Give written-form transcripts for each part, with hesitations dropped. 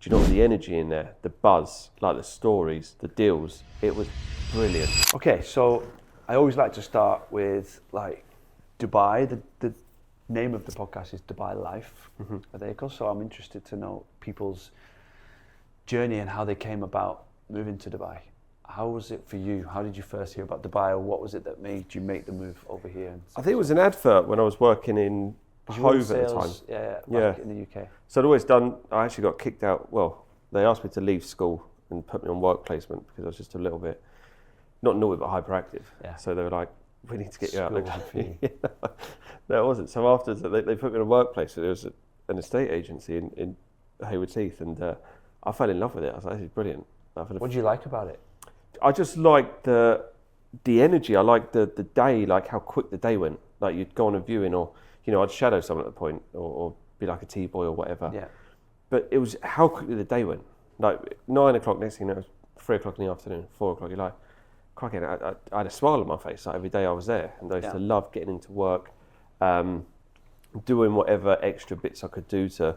Do you know what, the energy in there, the buzz, like the stories, the deals, it was brilliant. Okay, so I always like to start with like Dubai. The name of the podcast is Dubai Life. So I'm interested to know people's journey and how they came about moving to Dubai. How was it for you? How did you first hear about Dubai, or what was it that made you make the move over here? I think it was an advert when I was working in Hove at the time. Back in the UK. So I'd always done, I actually got kicked out, well, they asked me to leave school and put me on work placement because I was just a little bit, not naughty, but hyperactive. Yeah. So they were like, we need to get you out of the School country. No, it wasn't. So after they put me in a work placement, there was an estate agency in Hayward Heath, and I fell in love with it. I was like, this is brilliant. What did you like about it? I just liked the energy. I liked the day, like how quick the day went. Like you'd go on a viewing, or I'd shadow someone at the point, or be like a T-boy or whatever. Yeah. But it was how quickly the day went. Like 9 o'clock, next thing you know, it was 3 o'clock in the afternoon, 4 o'clock. You're like, cracking. I had a smile on my face like every day I was there, and I used to love getting into work, doing whatever extra bits I could do to,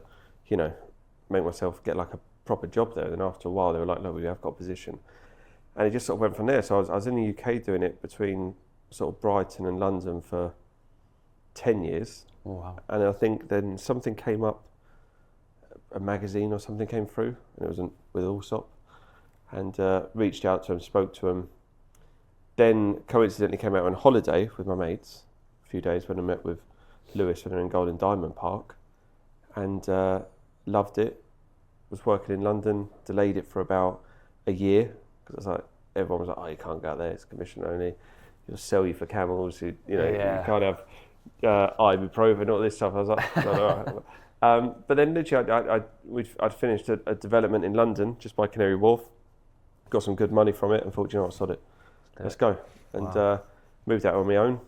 make myself get like a proper job there. And after a while, they were like, look, we have got a position. And it just sort of went from there. So I was in the UK doing it between sort of Brighton and London for 10 years. Oh, wow. And I think then something came up, a magazine or something came through, and it was with Allsop, and reached out to him, spoke to him. Then coincidentally came out on holiday with my mates a few days when I met with Lewis when they were in Golden Diamond Park, and loved it. Was working in London, delayed it for about a year, because everyone was like, oh, you can't go out there, it's commission only. You'll sell you for camels, you can't have ibuprofen, all this stuff. I was like, no, all right. But then literally I'd finished a development in London just by Canary Wharf, got some good money from it, and thought, what, sod it, let's go. And moved out on my own,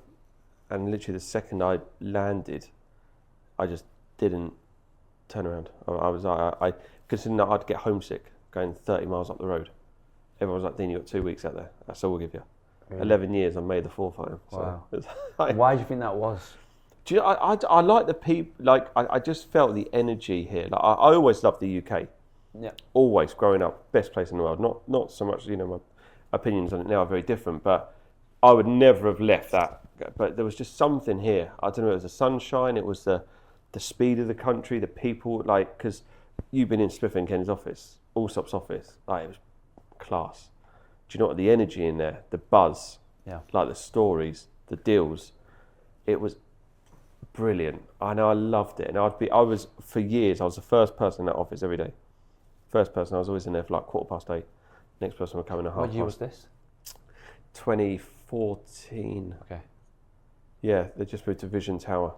and literally the second I landed, I just didn't turn around. I considering that I'd get homesick going 30 miles up the road. Everyone was like, Dean, you got 2 weeks out there, that's all we'll give you. Really? 11 years, I made the 4th I am. Wow. So why do you think that was? Do you know, I like the people, like I just felt the energy here. Like I always loved the UK. Yeah. Always growing up, best place in the world. Not so much, my opinions on it now are very different, but I would never have left that. But there was just something here. I don't know, it was the sunshine, it was the speed of the country, the people, like, because you've been in Smith & Ken's office, Allsop's office, like it was class. Do you know what, the energy in there, the buzz, like the stories, the deals, it was brilliant. I know, I loved it. And I was for years, I was the first person in that office every day. First person, I was always in there for like 8:15. Next person would come in at 8:30. What year was this? 2014. Okay. Yeah, they just moved to Vision Tower.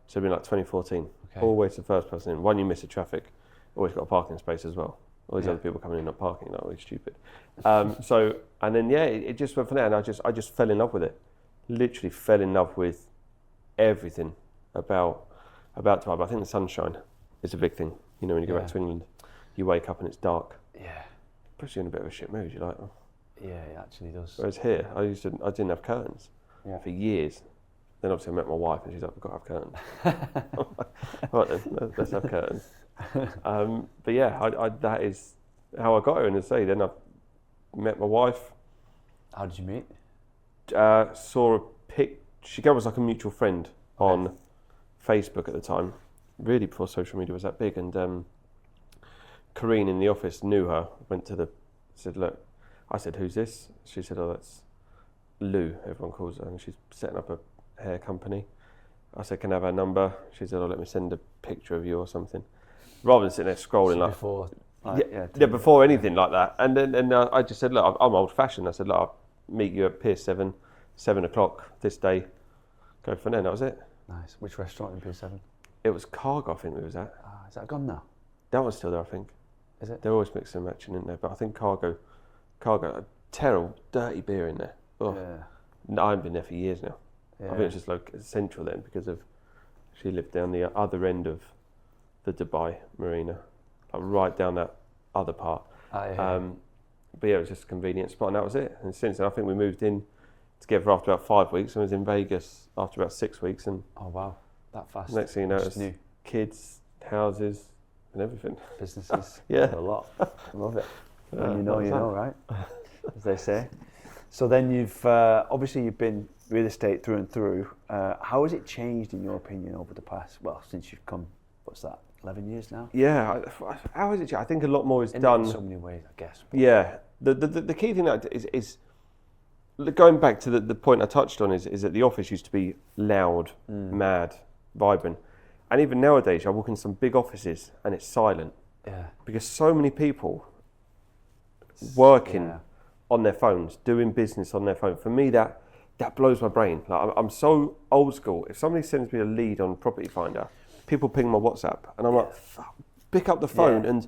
So it'd been like 2014. Okay. Always the first person in. One, you miss the traffic. Always got a parking space as well. All these other people coming in not parking, like, always stupid. So, and then it just went from there, and I just fell in love with it. Literally fell in love with everything about Dubai. But I think the sunshine is a big thing. When you go back to England, you wake up and it's dark. Yeah. Puts you in a bit of a shit mood. You're like, oh. Yeah, it actually does. Whereas here, I didn't have curtains for years. Then obviously I met my wife, and she's like, we've got to have curtains. Right then, let's have curtains. But yeah, that is how I got her. And to say, then I met my wife. How did you meet? Saw a pic. She was like a mutual friend on Facebook at the time, really before social media was that big. And Karine in the office knew her. Said, look. I said, who's this? She said, oh, that's Lou, everyone calls her, and she's setting up a hair company. I said, can I have her number? She said, oh, let me send a picture of you or something. Rather than sitting there scrolling before anything like that. And then I just said, look, I'm old fashioned. I said, look, I'll meet you at Pier 7, 7 o'clock this day. Go from there, and that was it. Nice. Which restaurant in Pier 7? It was Cargo, I think we was at. Is that gone now? That one's still there, I think. Is it? They're always mixing and matching in there, but I think Cargo, a terrible, dirty beer in there. Oh. Yeah. No, I haven't been there for years now. Yeah. I think it's just like central then because she lived down the other end of the Dubai marina, like right down that other part. But yeah, it was just a convenient spot, and that was it. And since then, I think we moved in together after about 5 weeks, and was in Vegas after about 6 weeks. And oh wow, that fast. Next thing you know, it's kids, houses, and everything. Businesses. Yeah. A lot. I love it. When you know, what was you that? know, right? As they say. So then you've obviously you've been real estate through and through. How has it changed in your opinion over the past? Well, since you've come, what's that? 11 years now. Yeah. How is it? I think a lot more is In done. so many ways, I guess. But Yeah. The key thing that is going back to the point I touched on is that the office used to be loud, mad, vibrant, and even nowadays I walk in some big offices and it's silent yeah. because so many people working Yeah. on their phones, doing business on their phone. For me, that blows my brain. Like, I'm so old school. If somebody sends me a lead on Property Finder, people ping my WhatsApp, and I'm like, pick up the phone and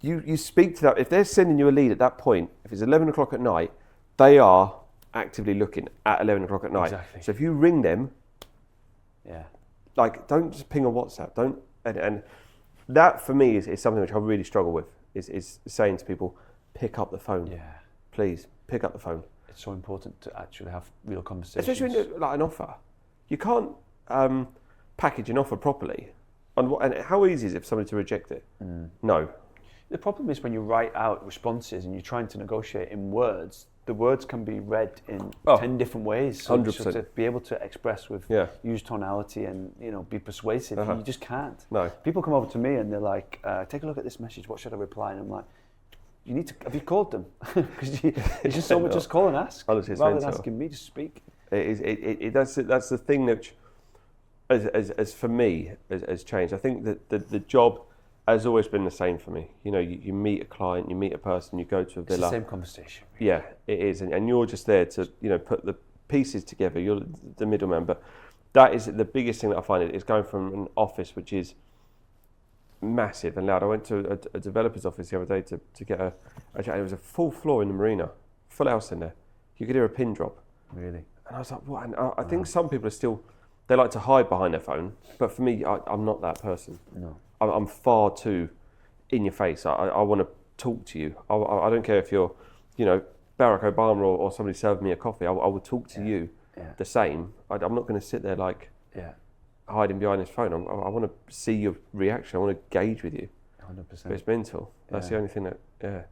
you speak to that. If they're sending you a lead at that point, if it's 11 o'clock at night, they are actively looking at 11 o'clock at night. Exactly. So if you ring them, Yeah. like, don't just ping a WhatsApp. Don't, and that for me is something which I really struggle with. Is saying to people, pick up the phone. Yeah. Please pick up the phone. It's so important to actually have real conversations. Especially when you're, like, an offer. You can't package an offer properly. And how easy is it for somebody to reject it? No. The problem is when you write out responses and you're trying to negotiate in words, the words can be read in 10 different ways. So, 100%. so to be able to express with use tonality and be persuasive, you just can't. No. People come over to me and they're like, take a look at this message, what should I reply? And I'm like, you need to, have you called them? Because it's just so much, just call and ask. Honestly, it's rather than mental. asking me to speak. That's the thing that, as for me, has changed. I think that the job has always been the same for me. You meet a client, you meet a person, you go to a It's villa. the same conversation. Yeah, it is, and you're just there to put the pieces together. You're the middleman, but that is the biggest thing that I find is going from an office which is massive and loud. I went to a developer's office the other day to get it was a full floor in the marina, full house in there. You could hear a pin drop. Really? And I was like, what? And I think some people are still, they like to hide behind their phone, but for me, I'm not that person. No. I'm far too in your face. I want to talk to you. I don't care if you're, Barack Obama or somebody serving me a coffee. I will talk to you the same. I'm not going to sit there like hiding behind his phone. I want to see your reaction. I want to gauge with you. 100%. But it's mental. That's the only thing that,